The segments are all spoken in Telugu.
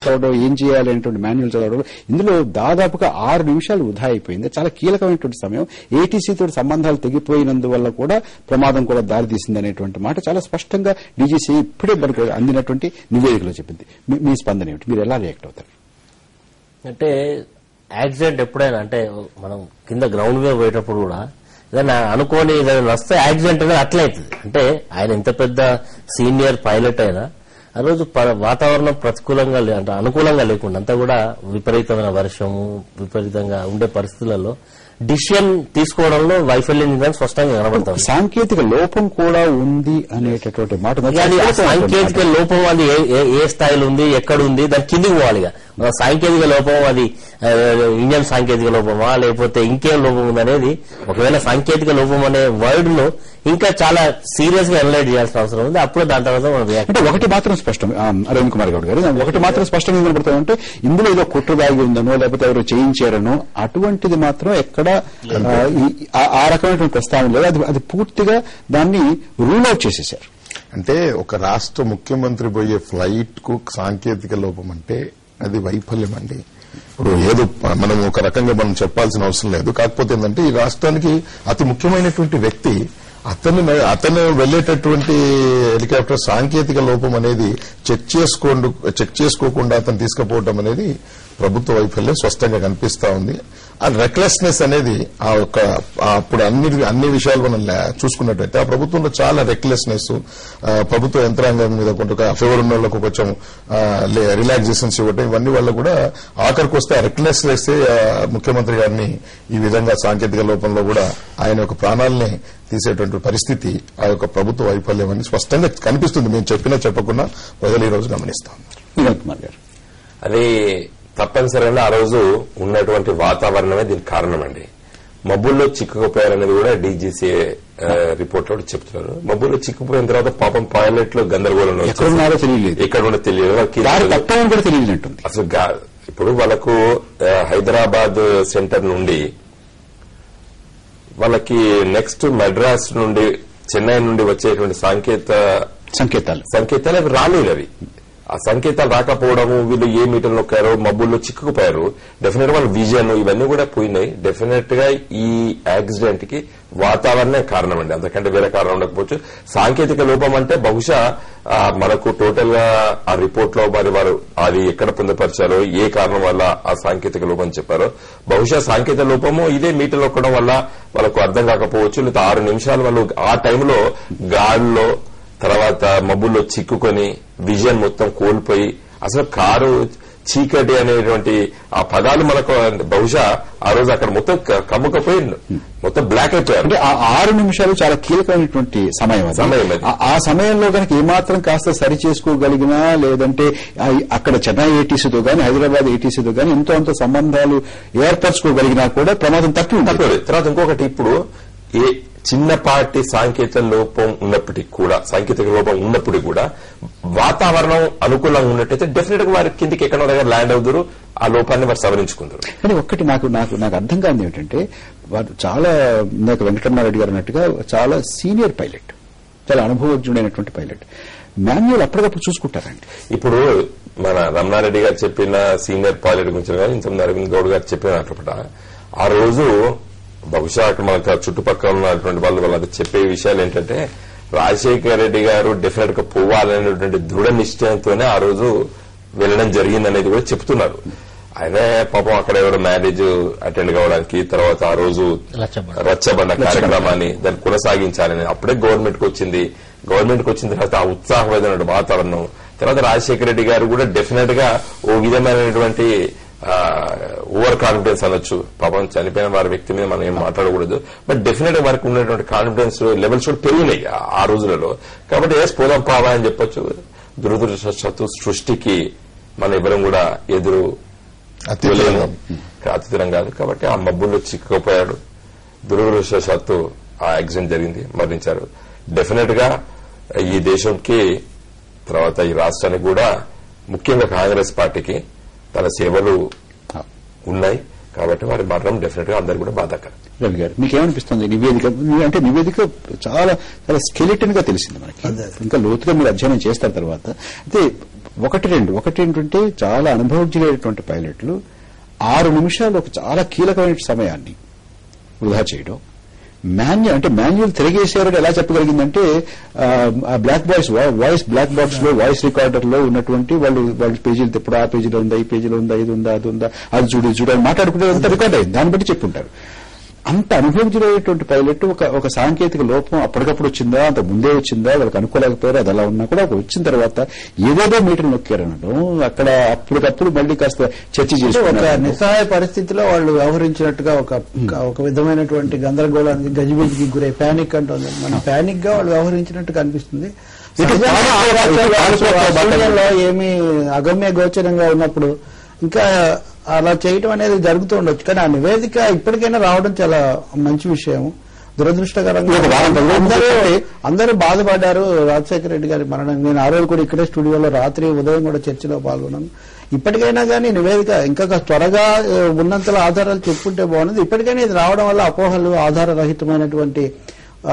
చదవడం, ఏం చేయాలి అనేటువంటి మాన్యువల్ చదవడం, ఇందులో దాదాపుగా 6 నిమిషాలు వృధా అయిపోయింది. చాలా కీలకమైనటువంటి సమయం. ఏటీసీతో సంబంధాలు తెగిపోయినందువల్ల కూడా ప్రమాదం కూడా దారితీసింది అనేటువంటి మాట చాలా స్పష్టంగా డీజీసీ ఇప్పుడే మనకు అందినటువంటి నివేదికలో చెప్పింది. మీ స్పందన ఏమిటి? మీరు ఎలా రియాక్ట్ అవుతారు? అంటే యాక్సిడెంట్ ఎప్పుడైనా అంటే మనం కింద గ్రౌండ్ మీద పోయేటప్పుడు కూడా ఏదైనా అనుకోని ఏదైనా వస్తే యాక్సిడెంట్ అనేది అట్లే అవుతుంది. అంటే ఆయన ఇంత పెద్ద సీనియర్ పైలట్ అయినా ఆ రోజు వాతావరణం ప్రతికూలంగా అంటే అనుకూలంగా లేకుండా అంతా కూడా విపరీతమైన వర్షము, విపరీతంగా ఉండే పరిస్థితులలో డిసిషన్ తీసుకోవడంలో వైఫల్యం స్పష్టంగా కనబడుతుంది. సాంకేతిక లోపం కూడా ఉంది అనేటటువంటి మాట. సాంకేతిక లోపం అది ఏ స్థాయిలో ఉంది, ఎక్కడ ఉంది, దాని కిందికి పోవాలి. సాంకేతిక లోపం అది ఇండియన్ సాంకేతిక లోపమా లేకపోతే ఇంకేం లోపం ఉందనేది, ఒకవేళ సాంకేతిక లోపం అనే వర్డ్ ను ఇంకా చాలా సీరియస్ గా ఎనలైజ్ చేయాల్సిన అవసరం ఉంది. అప్పుడు దాని తర్వాత అంటే ఒకటి మాత్రం స్పష్టం, అరవింద్ కుమార్ గౌడ్ గారు, ఒకటి మాత్రం స్పష్టంగా కనబడుతుందంటే ఇందులో ఏదో కుట్ర దాగి ఉందనో లేకపోతే ఎవరో చేయించారనో అటువంటిది మాత్రం ఎక్కడ ఆ రకమైనటువంటి ప్రస్తావన లేదు. అది పూర్తిగా దాన్ని రూల్ అవుట్ చేసేశారు. అంటే ఒక రాష్ట్ర ముఖ్యమంత్రి పోయే ఫ్లైట్ కు సాంకేతిక లోపం అంటే అది వైఫల్యం అండి. ఇప్పుడు ఏదో మనం ఒక రకంగా మనం చెప్పాల్సిన అవసరం లేదు. కాకపోతే ఏంటంటే ఈ రాష్ట్రానికి అతి ముఖ్యమైనటువంటి వ్యక్తి అతను వెళ్లేటటువంటి హెలికాప్టర్ సాంకేతిక లోపం అనేది చెక్ చేసుకోకుండా అతను తీసుకుపోవడం అనేది ప్రభుత్వ వైఫల్యం స్పష్టంగా కనిపిస్తా ఉంది. ఆ రెక్లెస్నెస్ అనేది అప్పుడు అన్ని విషయాలు మనం చూసుకున్నట్టయితే ఆ ప్రభుత్వంలో చాలా రెక్లెస్నెస్, ప్రభుత్వ యంత్రాంగం మీద కొంత ఫేవర్ ఉన్న వాళ్ళకు కొంచెం రిలాక్సేషన్స్ ఇవ్వటం, ఇవన్నీ వల్ల కూడా ఆఖరికి వస్తే ఆ రెక్లెస్నెస్ ముఖ్యమంత్రి గారిని ఈ విధంగా సాంకేతిక లోపంలో కూడా ఆయన యొక్క ప్రాణాలని తీసేటువంటి పరిస్థితి ఆ యొక్క ప్రభుత్వ వైఫల్యం అని స్పష్టంగా కనిపిస్తుంది. మేము చెప్పినా చెప్పకుండా ప్రజలు ఈ రోజు గమనిస్తాం. అది తప్పనిసరిగా ఆ రోజు ఉన్నటువంటి వాతావరణమే దీనికి కారణం అండి. మబ్బుల్లో చిక్కుకుపోయారనేది కూడా డీజీసీ రిపోర్ట్ లో చెప్తున్నారు. మబ్బుల్లో చిక్కుపోయిన తర్వాత పాపం పైలట్లు గందరగోళం, ఎక్కడ కూడా తెలియదు అసలు. ఇప్పుడు వాళ్ళకు హైదరాబాద్ సెంటర్ నుండి వాళ్ళకి నెక్స్ట్ మద్రాస్ నుండి, చెన్నై నుండి వచ్చేటువంటి సంకేతాలు అవి రాలేదు. అవి ఆ సంకేతాలు రాకపోవడము, వీళ్ళు ఏ మీటర్ నొక్కారో, మబ్బుల్లో చిక్కుకుపోయారు. డెఫినెట్ గా వాళ్ళ విజన్ ఇవన్నీ కూడా పోయినాయి. డెఫినెట్ గా ఈ యాక్సిడెంట్ కి వాతావరణమే కారణం అండి, అంతకంటే వేరే కారణం ఉండకపోవచ్చు. సాంకేతిక లోపం అంటే బహుశా మనకు టోటల్ గా ఆ రిపోర్ట్ లో మరి వారు అది ఎక్కడ పొందుపరిచారో, ఏ కారణం వల్ల ఆ సాంకేతిక లోపం చెప్పారో, బహుశా సాంకేతిక లోపము ఇదే మీటర్ నొక్కడం వల్ల వాళ్ళకు అర్థం కాకపోవచ్చు. లేదా 6 నిమిషాలు వాళ్ళు ఆ టైంలో గాల్లో తర్వాత మబ్బుల్లో చిక్కుకొని విజన్ మొత్తం కోల్పోయి అసలు కారు చీకటి అనేటువంటి ఆ పదాలు మనకు బహుశా ఆ రోజు అక్కడ మొత్తం కమ్ముకపోయి మొత్తం బ్లాక్ అయిపోయారు. అంటే ఆ 6 నిమిషాలు చాలా కీలకమైనటువంటి సమయం. ఆ సమయంలో కనుక ఏమాత్రం కాస్త సరి చేసుకోగలిగినా, లేదంటే అక్కడ చెన్నై ఏటీసీతో గానీ హైదరాబాద్ ఏటీసీతో గానీ ఎంతో అంత సంబంధాలు ఏర్పరచుకోగలిగినా కూడా ప్రమాదం తక్కువ ఉంటుంది. తర్వాత ఇంకొకటి, ఇప్పుడు చిన్నపాటి సాంకేతిక లోపం ఉన్నప్పటికీ కూడా వాతావరణం అనుకూలంగా ఉన్నట్టయితే డెఫినెట్ గా వారి కిందికి ఎక్కడో దగ్గర ల్యాండ్ అవుతారు, ఆ లోపాన్ని వారు సవరించుకుంటారు. కానీ ఒక్కటి నాకు అర్థం కాదు ఏమిటంటే, వారు చాలా ఇందాక వెంకటరమారెడ్డి గారు అన్నట్టుగా చాలా సీనియర్ పైలట్, చాలా అనుభవజ్ఞుడైనటువంటి పైలట్, మాన్యువల్ అప్పటికప్పుడు చూసుకుంటారండి. ఇప్పుడు మన రమణారెడ్డి గారు చెప్పిన సీనియర్ పైలట్ గురించి కానీ ఇంతకుముందు అరవింద్ గౌడ్ గారు చెప్పినప్పుడు ఆ రోజు బహుశా అక్కడ మనకు చుట్టుపక్కల ఉన్నటువంటి వాళ్ళు చెప్పే విషయాలు ఏంటంటే, రాజశేఖర రెడ్డి గారు డెఫినెట్ గా పోవాలనేటువంటి దృఢ నిశ్చయంతోనే ఆ రోజు వెళ్లడం జరిగిందనేది కూడా చెప్తున్నారు. ఆయన పాపం అక్కడ ఎవరో మ్యారేజ్ అటెండ్ కావడానికి, తర్వాత ఆ రోజు రచ్చబండ కార్యక్రమాన్ని దాన్ని కొనసాగించాలని అప్పుడే గవర్నమెంట్ కు వచ్చిన తర్వాత ఆ ఉత్సాహమైన వాతావరణం, తర్వాత రాజశేఖర రెడ్డి గారు కూడా డెఫినెట్ గా ఓ విధమైనటువంటి ఓవర్ కాన్ఫిడెన్స్ అనొచ్చు. పాపం చనిపోయిన వారి వ్యక్తి మీద మనం ఏం మాట్లాడకూడదు, బట్ డెఫినెట్ గా వారికి ఉన్నటువంటి కాన్ఫిడెన్స్ లెవెల్స్ కూడా పెరిగినాయి ఆ రోజులలో. కాబట్టి పోదాం పావా అని చెప్పొచ్చు. దురదృష్టవశాత్తు సృష్టికి మన ఎవరం కూడా ఎదురు అతిథులం కాదు. కాబట్టి ఆ మబ్బుల్లో చిక్కుకుపోయాడు. దురదృష్టవశాత్తు ఆ యాక్సిడెంట్ జరిగింది, మరణించారు. డెఫినెట్ గా ఈ దేశంకి తర్వాత ఈ రాష్ట్రానికి కూడా ముఖ్యంగా కాంగ్రెస్ పార్టీకి తన సేవలు ఉన్నాయి. కాబట్టి వారి మరణం డెఫినెట్ గా అందరు కూడా బాధాకరం. రవి గారు, మీకేమనిపిస్తుంది? నివేదిక చాలా చాలా స్కెలిటన్ గా తెలిసింది మనకి, ఇంకా లోతుగా మీరు అధ్యయనం చేస్తారు. తర్వాత అయితే ఒకటి ఏంటంటే చాలా అనుభవజ్ఞులైనటువంటి పైలట్లు 6 నిమిషాలు ఒక చాలా కీలకమైన సమయాన్ని వృధా చేయడం. మాన్యువల్ తిరిగేసారని ఎలా చెప్పగలిగిందంటే బ్లాక్ బ్లాక్ బాక్స్ లో వాయిస్ రికార్డర్ లో ఉన్నటువంటి వాళ్ళు పేజీలు తిప్పుడు ఆ పేజీలో ఉందా, ఈ పేజీలో ఉందా, ఇది ఉందా, అది ఉందా, అది చూడు అని మాట్లాడుకుంటే అంతా రికార్డ్ అయింది. దాన్ని బట్టి చెప్పుంటారు. అంత అనుభవించినటువంటి పైలట్ ఒక సాంకేతిక లోపం అప్పటికప్పుడు వచ్చిందా, అంత ముందే వచ్చిందా, వాళ్ళకి అనుకోలేకపోయారు, అది అలా ఉన్నా కూడా వచ్చిన తర్వాత ఏదేదో మీటర్ నొక్కారనడం, అక్కడ అప్పటికప్పుడు మళ్ళీ కాస్త చర్చ చేసి ఒక నిస్సహాయ పరిస్థితిలో వాళ్ళు వ్యవహరించినట్టుగా ఒక విధమైనటువంటి గందరగోళానికి గజిబిజికి గురై ప్యానిక్ అంటుంది. మన ప్యానిక్ గా వాళ్ళు వ్యవహరించినట్టు కనిపిస్తుంది. ఏమీ అగమ్య గోచరంగా ఉన్నప్పుడు ఇంకా అలా చేయటం అనేది జరుగుతూ ఉండొచ్చు. కానీ ఆ నివేదిక ఇప్పటికైనా రావడం చాలా మంచి విషయం. దురదృష్టకరంగా అందరూ బాధపడ్డారు రాజశేఖర రెడ్డి గారి మరణం. నేను ఆ రోజు కూడా ఇక్కడే స్టూడియోలో రాత్రి ఉదయం కూడా చర్చలో పాల్గొన్నాను. ఇప్పటికైనా కానీ నివేదిక ఇంకా త్వరగా ఉన్నంతలో ఆధారాలు చెప్పుకుంటే బాగున్నది. ఇప్పటికైనా ఇది రావడం వల్ల అపోహలు, ఆధారరహితమైనటువంటి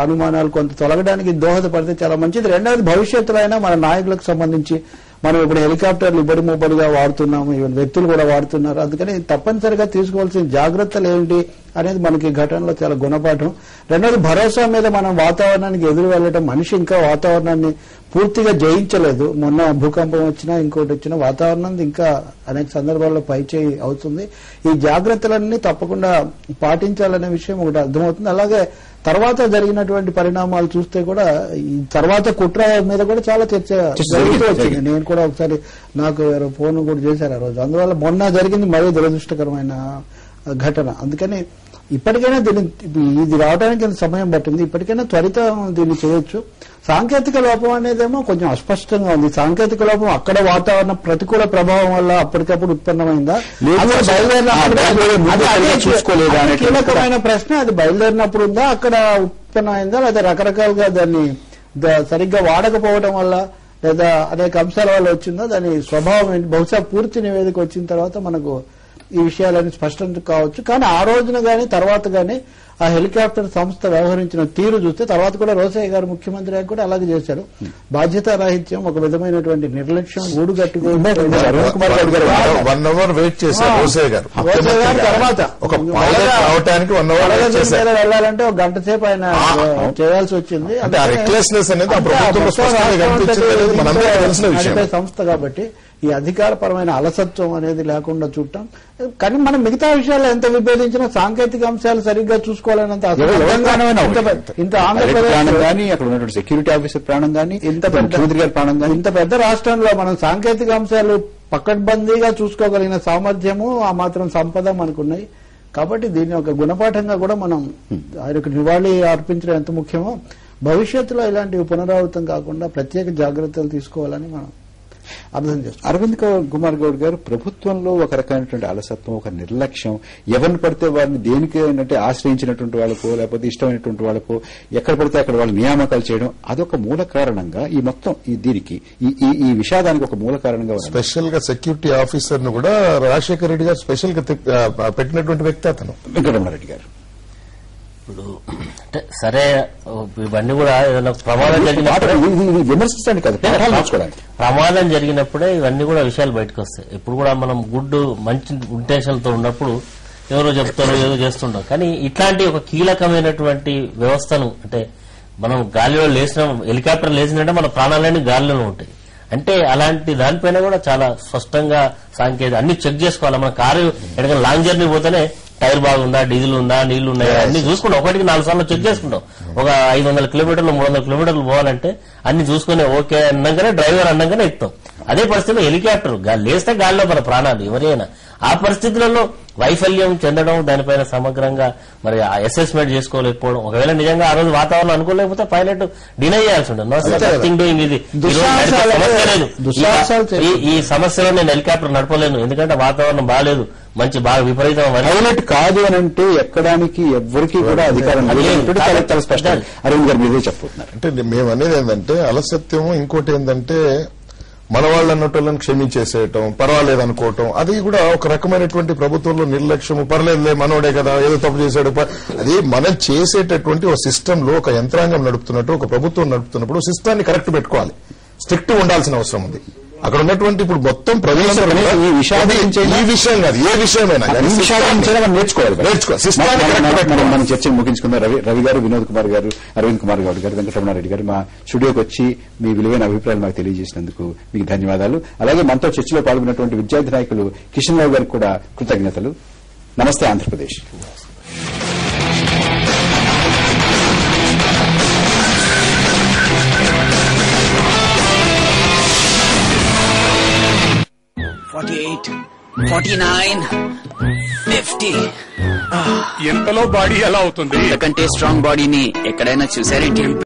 అనుమానాలు కొంత తొలగడానికి దోహదపడితే చాలా మంచిది. రెండవది, భవిష్యత్తులో అయినా మన నాయకులకు సంబంధించి మనం ఇప్పుడు హెలికాప్టర్లు ఇబ్బడి ముబ్బడిగా వాడుతున్నాము, ఈవెన్ వ్యక్తులు కూడా వాడుతున్నారు. అందుకని తప్పనిసరిగా తీసుకోవాల్సిన జాగ్రత్తలు ఏంటి అనేది మనకి ఘటనలో చాలా గుణపాఠం. రెండోది, భరోసా మీద మనం వాతావరణానికి ఎదురు వెళ్ళటం. మనిషి ఇంకా వాతావరణాన్ని పూర్తిగా జయించలేదు. మొన్న భూకంపం వచ్చినా ఇంకోటి వచ్చినా వాతావరణం ఇంకా అనేక సందర్భాల్లో పైచేయి అవుతుంది. ఈ జాగ్రత్తలన్నీ తప్పకుండా పాటించాలనే విషయం ఒకటి అర్థమవుతుంది. అలాగే తర్వాత జరిగినటువంటి పరిణామాలు చూస్తే కూడా ఈ తర్వాత కుట్ర మీద కూడా చాలా చర్చ జరుగుతూ వచ్చింది. నేను కూడా ఒకసారి నాకు ఫోన్ కూడా చేశారు ఆ రోజు. అందువల్ల మొన్న జరిగింది మరీ దురదృష్టకరమైన ఘటన. అందుకని ఇప్పటికైనా ఇది రావడానికి సమయం పట్టింది. ఇప్పటికైనా త్వరితం దీన్ని చేయొచ్చు. సాంకేతిక లోపం అనేదేమో కొంచెం అస్పష్టంగా ఉంది. సాంకేతిక లోపం అక్కడ వాతావరణ ప్రతికూల ప్రభావం వల్ల అప్పటికప్పుడు ఉత్పన్నమైందా, చూసుకోలేదా కీలకమైన ప్రశ్న. అది బయలుదేరినప్పుడు ఉందా, అక్కడ ఉత్పన్నమైందా, లేదా రకరకాలుగా దాన్ని సరిగ్గా వాడకపోవడం వల్ల లేదా అనేక అంశాల వల్ల వచ్చిందా, దాని స్వభావం ఏంటి? బహుశా పూర్తి నివేదిక వచ్చిన తర్వాత మనకు ఈ విషయాలన్నీ స్పష్టం కావచ్చు. కానీ ఆ రోజున గాని తర్వాత గాని ఆ హెలికాప్టర్ సంస్థ వ్యవహరించిన తీరు చూస్తే, తర్వాత కూడా రోసయ్య గారు ముఖ్యమంత్రి అయ్యాక కూడా అలాగే చేశారు. బాధ్యతారాహిత్యం, ఒక విధమైనటువంటి నిర్లక్ష్యం, ఊడుగట్టుకు తర్వాత వెళ్లాలంటే ఒక గంట సేపు ఆయన చేయాల్సి వచ్చింది. సంస్థ కాబట్టి ఈ అధికారపరమైన అలసత్వం అనేది లేకుండా చూడటం. కానీ మనం మిగతా విషయాల్లో ఎంత విభేదించినా సాంకేతిక అంశాలు సరిగ్గా చూసుకోవాలన్నంత ఇంత ఆంధ్రప్రదేశ్ కానీ అక్కడ ఉన్నటువంటి సెక్యూరిటీ ఆఫీసర్ ప్రాణం కానీ ఇంత పెద్ద రాష్ట్రంలో మనం సాంకేతిక అంశాలు పకడ్బందీగా చూసుకోగలిగిన సామర్థ్యము, ఆ మాత్రం సంపద మనకున్నాయి. కాబట్టి దీన్ని ఒక గుణపాఠంగా కూడా మనం ఆయనకు నివాళి అర్పించడం ఎంత ముఖ్యమో, భవిష్యత్తులో ఇలాంటివి పునరావృతం కాకుండా ప్రత్యేక జాగ్రత్తలు తీసుకోవాలని మనం అర్థం చేస్తాం. అరవింద్ కుమార్ గౌడ్ గారు, ప్రభుత్వంలో ఒక రకమైనటువంటి అలసత్వం, ఒక నిర్లక్ష్యం, ఎవరిని పడితే వారిని దేనికి ఏంటంటే ఆశ్రయించినటువంటి వాళ్ళకో లేకపోతే ఇష్టమైనటువంటి వాళ్ళకో ఎక్కడ పడితే అక్కడ వాళ్ళు నియామకాలు చేయడం, అదొక మూల కారణంగా ఈ మొత్తం దీనికి ఈ విషాదానికి ఒక మూల కారణంగా స్పెషల్ గా సెక్యూరిటీ ఆఫీసర్ ను కూడా రాజశేఖర రెడ్డి గారు స్పెషల్ గా పెట్టినటువంటి వ్యక్తి అతను వెంకటరమణారెడ్డి గారు. ఇప్పుడు అంటే సరే, ఇవన్నీ కూడా ఏదైనా ప్రమాదం జరిగినప్పుడే విమర్శించండి కదా, ప్రమాదం జరిగినప్పుడే ఇవన్నీ కూడా విషయాలు బయటకు వస్తాయి. ఇప్పుడు కూడా మనం మంచి ఇంటెన్షన్తో ఉన్నప్పుడు ఎవరో చెప్తారో ఏదో చేస్తుంటాం. కానీ ఇట్లాంటి ఒక కీలకమైనటువంటి వ్యవస్థను, అంటే మనం గాలిలో లేచిన హెలికాప్టర్ లేచినట్టే మన ప్రాణాలన్నీ గాలిలోనే ఉంటాయి. అంటే అలాంటి దానిపైన కూడా చాలా స్పష్టంగా సాంకేతిక అన్ని చెక్ చేసుకోవాలి. మన కారు ఎక్కడికైనా లాంగ్ జర్నీ పోతేనే టైర్ బాగుందా, డీజిల్ ఉందా, నీళ్లు ఉన్నాయా అన్ని చూసుకుంటాం. ఒకటికి 4 సార్లు చెక్ చేసుకుంటాం. ఒక 500 కిలోమీటర్లు 300 కిలోమీటర్లు పోవాలంటే అన్ని చూసుకుని ఓకే అన్నాకనే డ్రైవర్ అన్నాకనే ఎక్కుతాం. అదే పరిస్థితిలో హెలికాప్టర్ లేస్తే గాల్లో మన ప్రాణాలు ఎవరైనా. ఆ పరిస్థితులలో వైఫల్యం చెందడం, దానిపైన సమగ్రంగా మరి అసెస్మెంట్ చేసుకోలేకపోవడం, ఒకవేళ నిజంగా ఆ రోజు వాతావరణం అనుకోలేకపోతే పైలట్ డినై చేయాల్సి ఉంటుంది. ఇది ఈ సమస్యలో నేను హెలికాప్టర్ నడపలేను ఎందుకంటే వాతావరణం బాగాలేదు, బాగా విపరీతం పైలట్ కాదు అని అంటే ఎక్కడానికి ఎవరికి కూడా అధికారం స్పష్టం. అరవింద్ గారు మీరే చెప్పుతున్నారు. అంటే మేము అనేది ఏంటంటే అలసత్యము, ఇంకోటి ఏంటంటే మన వాళ్ళు అన్నట్టు క్షమించేసేయటం, పర్వాలేదు అనుకోవటం, అది కూడా ఒక రకమైనటువంటి ప్రభుత్వంలో నిర్లక్ష్యము. పర్లేదులే మనోడే కదా, ఏదో తప్పు చేశాడు. అది మనం చేసేటటువంటి ఒక సిస్టమ్ లో ఒక యంత్రాంగం నడుపుతున్నట్టు, ఒక ప్రభుత్వం నడుపుతున్నప్పుడు సిస్టాన్ని కరెక్ట్ పెట్టుకోవాలి. స్ట్రిక్ట్ ఉండాల్సిన అవసరం ఉంది. అక్కడ ఉన్నటువంటి ఇప్పుడు మొత్తం ప్రజలందరూ కూడా ఈ విషయాల గురించి ఈ విషయం కాదు, ఏ విషయమైనా ఈ విషయాల గురించి మనం నేర్చుకోవాలి. మనం చర్చ ముగించుకుందాం. రవి గారు, వినోద్ కుమార్ గారు, అరవింద్ కుమార్ గౌడ్ గారు, వెంకటరమణారెడ్డి గారు మా స్టూడియోకి వచ్చి మీ విలువైన అభిప్రాయాలు మాకు తెలియజేసినందుకు మీకు ధన్యవాదాలు. అలాగే మనతో చర్చలో పాల్గొన్నటువంటి విద్యార్థి నాయకులు కిషన్ రావు గారికి కూడా కృతజ్ఞతలు. నమస్తే ఆంధ్రప్రదేశ్. ఎంతలో బాడీ ఎలా అవుతుంది? ఎందుకంటే స్ట్రాంగ్ బాడీని ఎక్కడైనా చూసారేంటి?